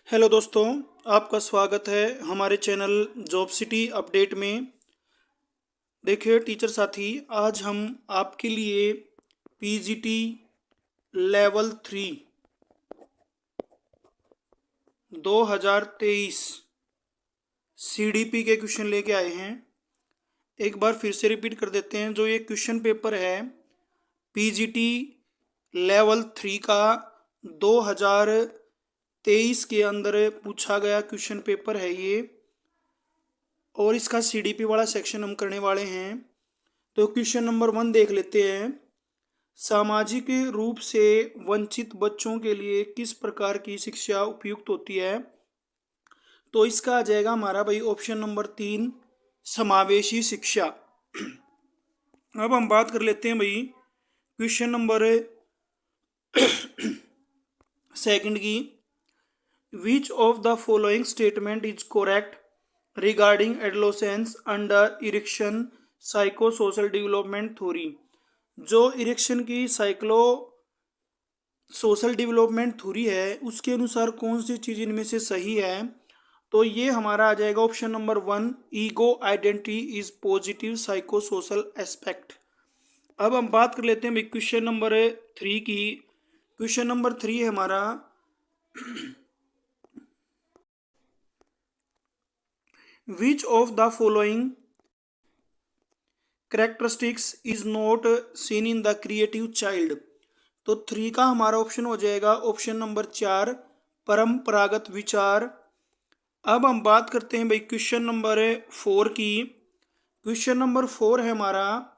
Hello दोस्तों, आपका स्वागत है हमारे चैनल जॉब सिटी अपडेट में। देखिए टीचर साथी, आज हम आपके लिए पीजीटी लेवल 3 2023 सीडीपी के क्वेश्चन लेके आए हैं। एक बार फिर से रिपीट कर देते हैं। जो ये क्वेश्चन पेपर है पीजीटी लेवल 3 का 2023 के अंदर पूछा गया क्वेश्चन पेपर है ये, और इसका सीडीपी वाला सेक्शन हम करने वाले हैं। तो क्वेश्चन नंबर 1 देख लेते हैं। सामाजिक रूप से वंचित बच्चों के लिए किस प्रकार की शिक्षा उपयुक्त होती है? तो इसका आ जाएगा हमारा भाई ऑप्शन नंबर 3, समावेशी शिक्षा। अब हम बात कर लेते हैं भाई क्वेश्चन नंबर सेकंड की। Which of the following statement is correct regarding adolescence under Erikson psycho social development theory? जो इरिक्शन की साइक्लो सोशल डेवलपमेंट थ्योरी है उसके अनुसार कौन सी चीज़ इनमें से सही है? तो ये हमारा आ जाएगा option number 1, ego identity is positive psycho social aspect. अब हम बात कर लेते हैं क्वेश्चन नंबर 3 की। क्वेश्चन नंबर 3 है हमारा विच of the following characteristics is not seen in the creative child? तो 3 का हमारा ऑप्शन हो जाएगा ऑप्शन नंबर 4, परंपरागत विचार। अब हम बात करते हैं भाई क्वेश्चन नंबर 4 की। क्वेश्चन नंबर 4 है हमारा,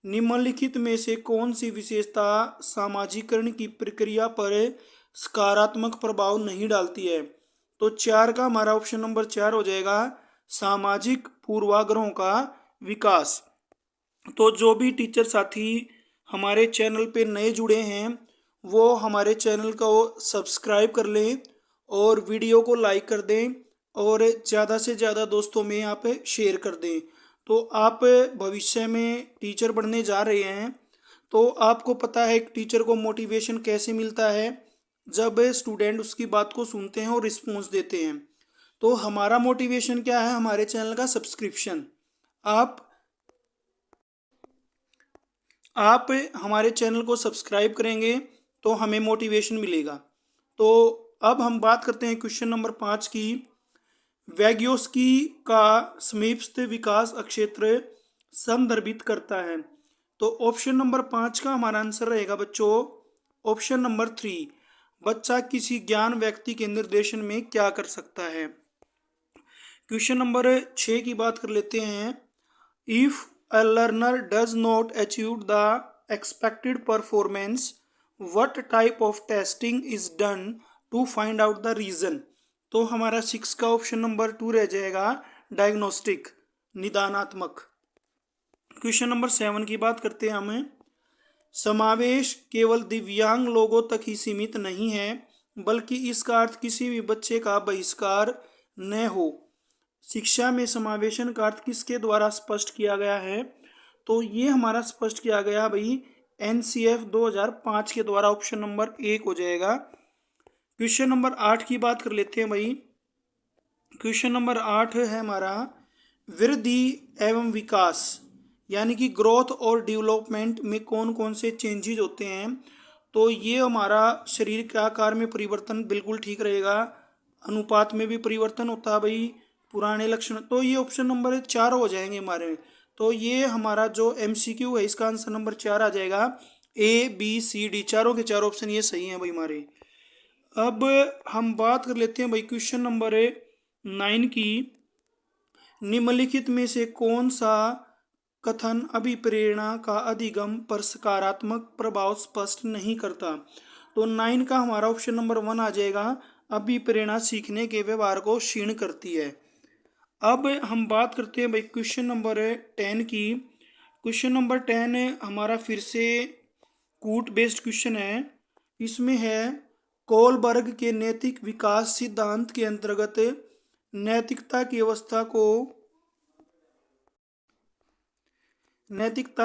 निम्नलिखित में से कौन सी विशेषता सामाजिकरण की प्रक्रिया पर सकारात्मक प्रभाव नहीं डालती है? तो 4 का हमारा ऑप्शन नंबर 4 हो जाएगा, सामाजिक पूर्वाग्रहों का विकास। तो जो भी टीचर साथी हमारे चैनल पे नए जुड़े हैं वो हमारे चैनल को सब्सक्राइब कर लें और वीडियो को लाइक कर दें और ज़्यादा से ज़्यादा दोस्तों में आप शेयर कर दें। तो आप भविष्य में टीचर बनने जा रहे हैं, तो आपको पता है एक टीचर को मोटिवेशन कैसे मिलता है, जब स्टूडेंट उसकी बात को सुनते हैं और रिस्पॉन्स देते हैं। तो हमारा मोटिवेशन क्या है? हमारे चैनल का सब्सक्रिप्शन। आप हमारे चैनल को सब्सक्राइब करेंगे तो हमें मोटिवेशन मिलेगा। तो अब हम बात करते हैं क्वेश्चन नंबर 5 की। वैग्योस्की का समीपस्थ विकास क्षेत्र संदर्भित करता है? तो ऑप्शन नंबर 5 का हमारा आंसर रहेगा बच्चों ऑप्शन नंबर 3, बच्चा किसी ज्ञान व्यक्ति के निर्देशन में क्या कर सकता है। क्वेश्चन नंबर 6 की बात कर लेते हैं। If a learner does not achieve the expected performance, what type of testing is done to find out the reason? तो हमारा 6 का ऑप्शन नंबर 2 रह जाएगा, डायग्नोस्टिक, निदानात्मक। क्वेश्चन नंबर 7 की बात करते हैं हमें। समावेश केवल दिव्यांग लोगों तक ही सीमित नहीं है, बल्कि इसका अर्थ किसी भी बच्चे का बहिष्कार न हो। शिक्षा में समावेशन का अर्थ किसके द्वारा स्पष्ट किया गया है? तो ये हमारा स्पष्ट किया गया भाई एनसीएफ 2005 के द्वारा। ऑप्शन नंबर 1 हो जाएगा। क्वेश्चन नंबर 8 की बात कर लेते हैं भाई। क्वेश्चन नंबर 8 है हमारा, वृद्धि एवं विकास यानी कि ग्रोथ और डेवलपमेंट में कौन कौन से चेंजेज होते हैं? तो ये हमारा शरीर के आकार में परिवर्तन बिल्कुल ठीक रहेगा, अनुपात में भी परिवर्तन होता है भाई, पुराने लक्षण। तो ये ऑप्शन नंबर 4 हो जाएंगे हमारे। तो ये हमारा जो एमसीक्यू है इसका आंसर नंबर 4 आ जाएगा। ए बी सी डी चारों के चार ऑप्शन ये सही हैं भाई हमारे। अब हम बात कर लेते हैं भाई क्वेश्चन नंबर 9 की। निम्नलिखित में से कौन सा कथन अभिप्रेरणा का अधिगम पर सकारात्मक प्रभाव स्पष्ट नहीं करता? तो 9 का हमारा ऑप्शन नंबर 1 आ जाएगा, अभिप्रेरणा सीखने के व्यवहार को क्षीण करती है। अब हम बात करते हैं भाई क्वेश्चन नंबर 10 की। क्वेश्चन नंबर 10 हमारा फिर से कूट बेस्ड क्वेश्चन है। इसमें है, कोलबर्ग के नैतिक विकास सिद्धांत के अंतर्गत नैतिकता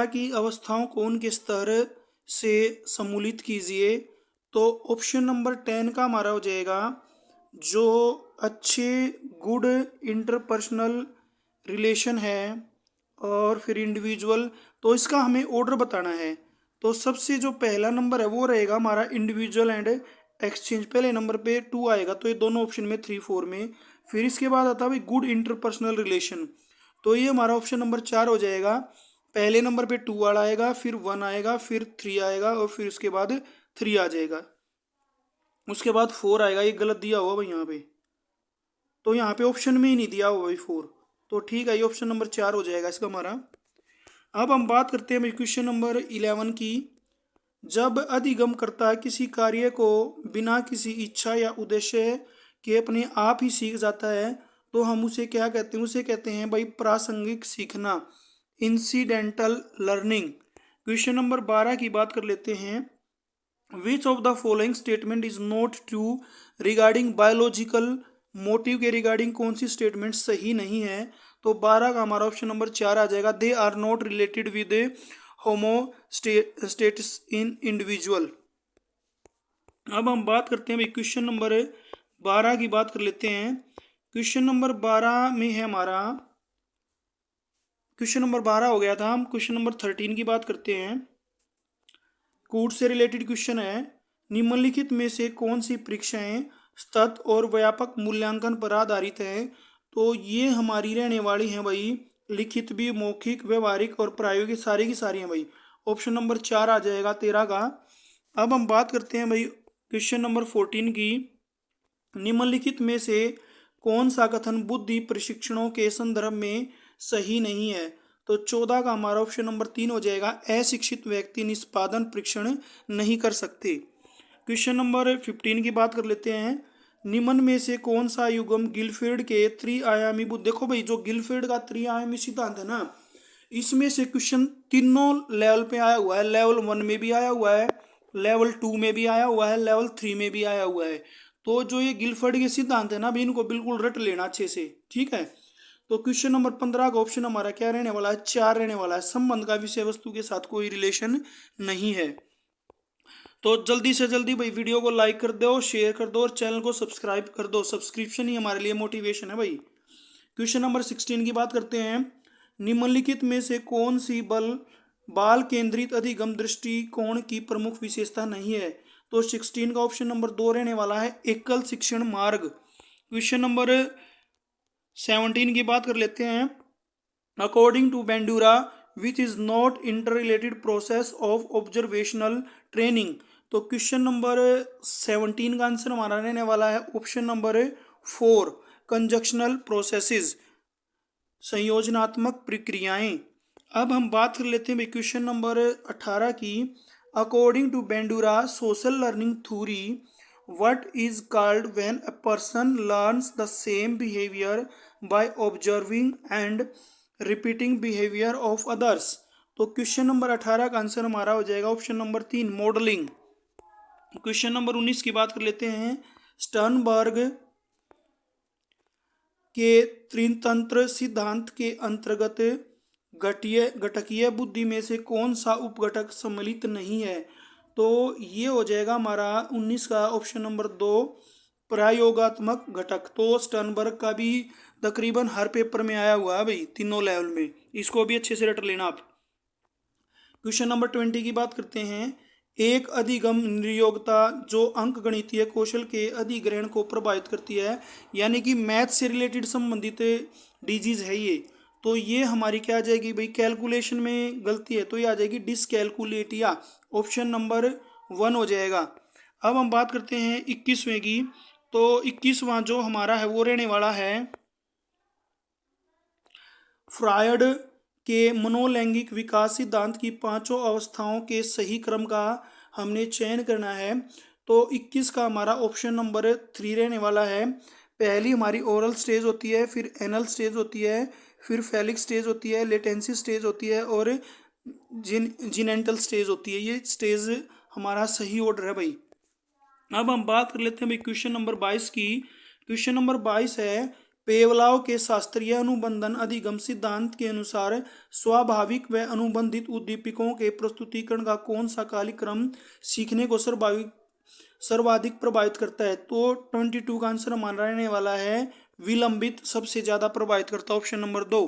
की अवस्थाओं को उनके स्तर से सम्मिलित कीजिए। तो ऑप्शन नंबर 10 का हमारा हो जाएगा, जो अच्छे गुड इंटरपर्सनल रिलेशन है और फिर इंडिविजुअल, तो इसका हमें ऑर्डर बताना है। तो सबसे जो पहला नंबर है वो रहेगा हमारा इंडिविजुअल एंड एक्सचेंज, पहले नंबर पे 2 आएगा, तो ये दोनों ऑप्शन में 3 4 में। फिर इसके बाद आता है भाई गुड इंटरपर्सनल रिलेशन, तो ये हमारा ऑप्शन नंबर 4 हो जाएगा। पहले नंबर पे 2 वाला आएगा, फिर 1 आएगा, फिर 3 आएगा और फिर उसके बाद 3 आ जाएगा, उसके बाद 4 आएगा। ये गलत दिया हुआ भाई यहाँ पे, तो यहाँ पे ऑप्शन में ही नहीं दिया हुआ भाई 4, तो ठीक है, ये ऑप्शन नंबर 4 हो जाएगा इसका हमारा। अब हम बात करते हैं भाई क्वेश्चन नंबर 11 की। जब अधिगमकर्ता किसी कार्य को बिना किसी इच्छा या उद्देश्य के अपने आप ही सीख जाता है तो हम उसे क्या कहते हैं? उसे कहते हैं भाई प्रासंगिक सीखना, इंसिडेंटल लर्निंग। क्वेश्चन नंबर 12 की बात कर लेते हैं। Which of the following statement is not true regarding biological motive के रिगार्डिंग कौन सी स्टेटमेंट सही नहीं है? तो 12 का हमारा ऑप्शन नंबर 4 आ जाएगा। They are not related with homeostasis in individual. अब हम बात करते हैं भाई क्वेश्चन नंबर 12 की बात कर लेते हैं। क्वेश्चन नंबर 12 में है हमारा, क्वेश्चन नंबर 12 हो गया था, हम क्वेश्चन नंबर 13 की बात करते हैं। कूट से रिलेटेड क्वेश्चन है। निम्नलिखित में से कौन सी परीक्षाएं सतत और व्यापक मूल्यांकन पर आधारित है? तो ये हमारी रहने वाली हैं भाई लिखित भी, मौखिक, व्यवहारिक और प्रायोगिक, सारी की सारी हैं भाई। ऑप्शन नंबर 4 आ जाएगा 13 का। अब हम बात करते हैं भाई क्वेश्चन नंबर 14 की। निम्नलिखित में से कौन सा कथन बुद्धि प्रशिक्षणों के संदर्भ में सही नहीं है? तो 14 का हमारा ऑप्शन नंबर 3 हो जाएगा। अशिक्षित व्यक्ति निष्पादन परीक्षण नहीं कर सकते। क्वेश्चन नंबर 15 की बात कर लेते हैं। निम्न में से कौन सा युग्म गिलफेर्ड के त्रिआयामी बुद्धि, देखो भाई जो गिलफेर्ड का त्रिआयामी सिद्धांत है ना, इसमें से क्वेश्चन तीनों लेवल पे आया हुआ है। लेवल 1 में भी आया हुआ है, लेवल 2 में भी आया हुआ है, लेवल 3 में भी आया हुआ है। तो जो ये गिलफर्ड के सिद्धांत है ना, अभी इनको बिल्कुल रट लेना अच्छे से, ठीक है। तो क्वेश्चन नंबर 15 का ऑप्शन हमारा क्या रहने वाला है? 4 रहने वाला है। संबंध का विषय वस्तु के साथ कोई रिलेशन नहीं है। तो जल्दी से जल्दी भाई वीडियो को लाइक कर दो, शेयर कर दो और चैनल को सब्सक्राइब कर दो। सब्सक्रिप्शन ही हमारे लिए मोटिवेशन है भाई। क्वेश्चन नंबर 16 की बात करते हैं। निम्नलिखित में से कौन सी बाल केंद्रित अधिगम दृष्टिकोण की प्रमुख विशेषता नहीं है? तो 16 का ऑप्शन नंबर 2 रहने वाला है, एकल शिक्षण मार्ग। क्वेश्चन नंबर 17 की बात कर लेते हैं। According to Bandura which is not inter related process of observational training. तो क्वेश्चन नंबर 17 का आंसर हमारा रहने वाला है ऑप्शन नंबर 4, कंजक्शनल प्रोसेसेस, संयोजनात्मक प्रक्रियाएं। अब हम बात कर लेते हैं क्वेश्चन नंबर 18 की। According to Bandura social learning theory what is called when a person learns the same behavior by observing and repeating behavior of others? तो क्वेश्चन नंबर 18 का आंसर हमारा हो जाएगा option number 3, modelling. Question number 19 की बात कर लेते हैं। स्टर्नबर्ग के त्रितंत्र सिद्धांत के अंतर्गत घटकीय बुद्धि में से कौन सा उपघटक सम्मिलित नहीं है? तो ये हो जाएगा हमारा 19 का ऑप्शन नंबर 2, प्रयोगात्मक घटक। तो स्टर्नबर्ग का भी तकरीबन हर पेपर में आया हुआ है भाई, तीनों लेवल में, इसको भी अच्छे से रट लेना आप। क्वेश्चन नंबर 20 की बात करते हैं। एक अधिगम नियोक्ता जो अंक गणितीय कौशल के अधिग्रहण को प्रभावित करती है, यानी कि मैथ से रिलेटेड संबंधित डिजीज है ये, तो ये हमारी क्या आ जाएगी भाई? कैलकुलेशन में गलती है तो ये आ जाएगी डिसकैलकुलेटिया। ऑप्शन नंबर 1 हो जाएगा। अब हम बात करते हैं 21वें की। तो 21वां जो हमारा है वो रहने वाला है फ्रायड के मनोलैंगिक विकास सिद्धांत की 5 अवस्थाओं के सही क्रम का हमने चयन करना है। तो 21 का हमारा ऑप्शन नंबर 3 रहने वाला है। पहली हमारी ओरल स्टेज होती है, फिर एनल स्टेज होती है, फिर फैलिक स्टेज होती है, लेटेंसी स्टेज होती है और जिनेंटल स्टेज होती है। ये स्टेज हमारा सही ऑर्डर है भाई। अब हम बात कर लेते हैं भाई क्वेश्चन नंबर 22 की। क्वेश्चन नंबर 22 है, पेवलाव के शास्त्रीय अनुबंधन अधिगम सिद्धांत के अनुसार स्वाभाविक व अनुबंधित उद्दीपकों के प्रस्तुतिकरण का कौन सा कालिक क्रम सीखने को सर्वाधिक प्रभावित करता है? तो 22 का आंसर हमारा रहने वाला है विलंबित सबसे ज्यादा प्रभावित करता है, ऑप्शन नंबर 2।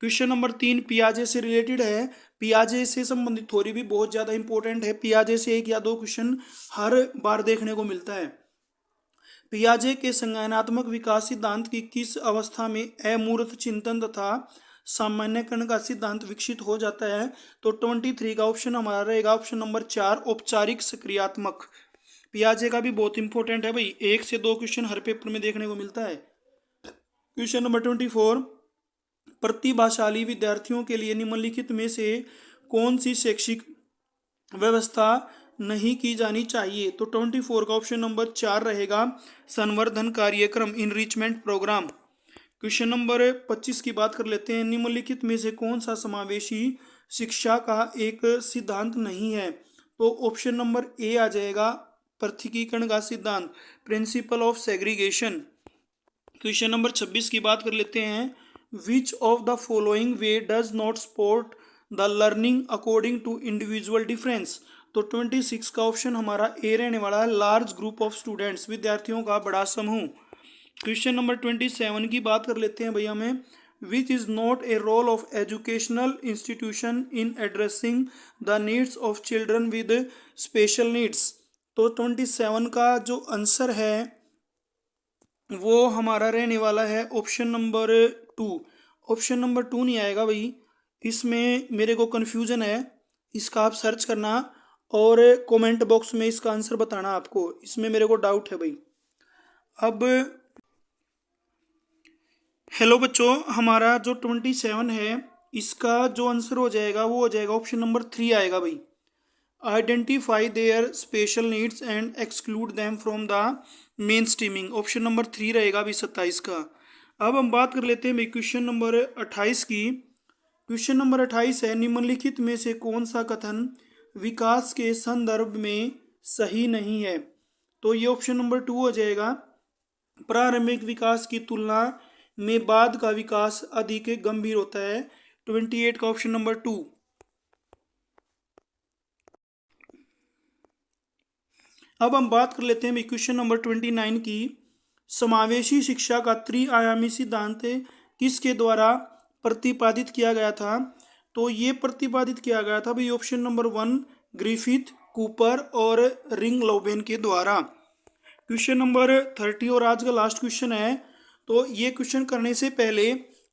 क्वेश्चन नंबर 3 पियाजे से रिलेटेड है। पियाजे से संबंधित थ्योरी भी बहुत ज्यादा इंपॉर्टेंट है। पियाजे से 1 या 2 क्वेश्चन हर बार देखने को मिलता है। पियाजे के संज्ञानात्मक विकास सिद्धांत की किस अवस्था में अमूर्त चिंतन तथा सामान्यकरण का सिद्धांत विकसित हो जाता है? तो 23 का ऑप्शन हमारा रहेगा ऑप्शन नंबर 4, औपचारिक सक्रियात्मक। पियाजे का भी बहुत इंपॉर्टेंट है भाई, 1 से 2 क्वेश्चन हर पेपर में देखने को मिलता है। क्वेश्चन नंबर 24, प्रतिभाशाली विद्यार्थियों के लिए निम्नलिखित में से कौन सी शैक्षिक व्यवस्था नहीं की जानी चाहिए? तो 24 का ऑप्शन नंबर 4 रहेगा संवर्धन कार्यक्रम, इनरिचमेंट प्रोग्राम। क्वेश्चन नंबर 25 की बात कर लेते हैं। निम्नलिखित में से कौन सा समावेशी शिक्षा का एक सिद्धांत नहीं है? तो ऑप्शन नंबर ए आ जाएगा पृथकीकरण का सिद्धांत, principle of segregation. Question number 26 की बात कर लेते हैं। Which of the following way does not support the learning according to individual difference? तो 26 का ऑप्शन हमारा ए रहने वाला है लार्ज ग्रुप ऑफ स्टूडेंट्स, विद्यार्थियों का बड़ा समूह। क्वेश्चन नंबर 27 की बात कर लेते हैं भैया हमें। Which is not a role of educational institution in addressing the needs of children with special needs? तो 27 का जो आंसर है वो हमारा रहने वाला है ऑप्शन नंबर 2। ऑप्शन नंबर 2 नहीं आएगा भाई, इसमें मेरे को कन्फ्यूजन है, इसका आप सर्च करना और कमेंट बॉक्स में इसका आंसर बताना आपको, इसमें मेरे को डाउट है भाई। अब हेलो बच्चों, हमारा जो 27 है इसका जो आंसर हो जाएगा वो हो जाएगा ऑप्शन नंबर 3 आएगा भाई। Identify their special needs and exclude them from the main streaming, option number 3 रहेगा अभी 27 का। अब हम बात कर लेते हैं भाई क्वेश्चन नंबर 28 की। क्वेश्चन नंबर 28 है निम्नलिखित में से कौन सा कथन विकास के संदर्भ में सही नहीं है? तो ये ऑप्शन नंबर 2 हो जाएगा। प्रारंभिक विकास की तुलना में बाद का विकास अधिक गंभीर होता है, 28 का ऑप्शन नंबर 2। अब हम बात कर लेते हैं क्वेश्चन नंबर 29 की। समावेशी शिक्षा का त्रिआयामी सिद्धांत किसके द्वारा प्रतिपादित किया गया था? तो ये प्रतिपादित किया गया था भाई ऑप्शन नंबर 1 ग्रिफिथ, कूपर और रिंग लॉबेन के द्वारा। क्वेश्चन नंबर 30 और आज का लास्ट क्वेश्चन है। तो ये क्वेश्चन करने से पहले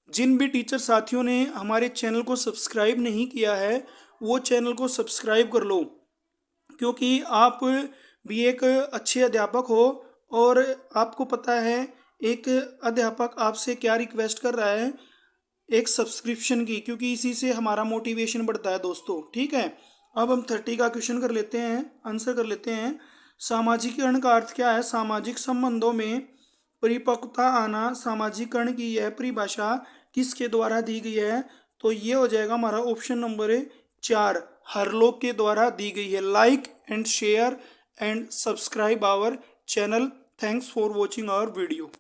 जिन भी टीचर साथियों ने हमारे चैनल को सब्सक्राइब नहीं किया है वो चैनल को सब्सक्राइब कर लो, क्योंकि आप भी एक अच्छे अध्यापक हो और आपको पता है एक अध्यापक आपसे क्या रिक्वेस्ट कर रहा है, एक सब्सक्रिप्शन की, क्योंकि इसी से हमारा मोटिवेशन बढ़ता है दोस्तों। ठीक है, अब हम 30 का क्वेश्चन कर लेते हैं, आंसर कर लेते हैं। सामाजिकरण का अर्थ क्या है? सामाजिक संबंधों में परिपक्वता आना। सामाजिकरण की यह परिभाषा किसके द्वारा दी गई है? तो ये हो जाएगा हमारा ऑप्शन नंबर 4 हरलोक के द्वारा दी गई है। Like and share and subscribe our channel. Thanks for watching our video.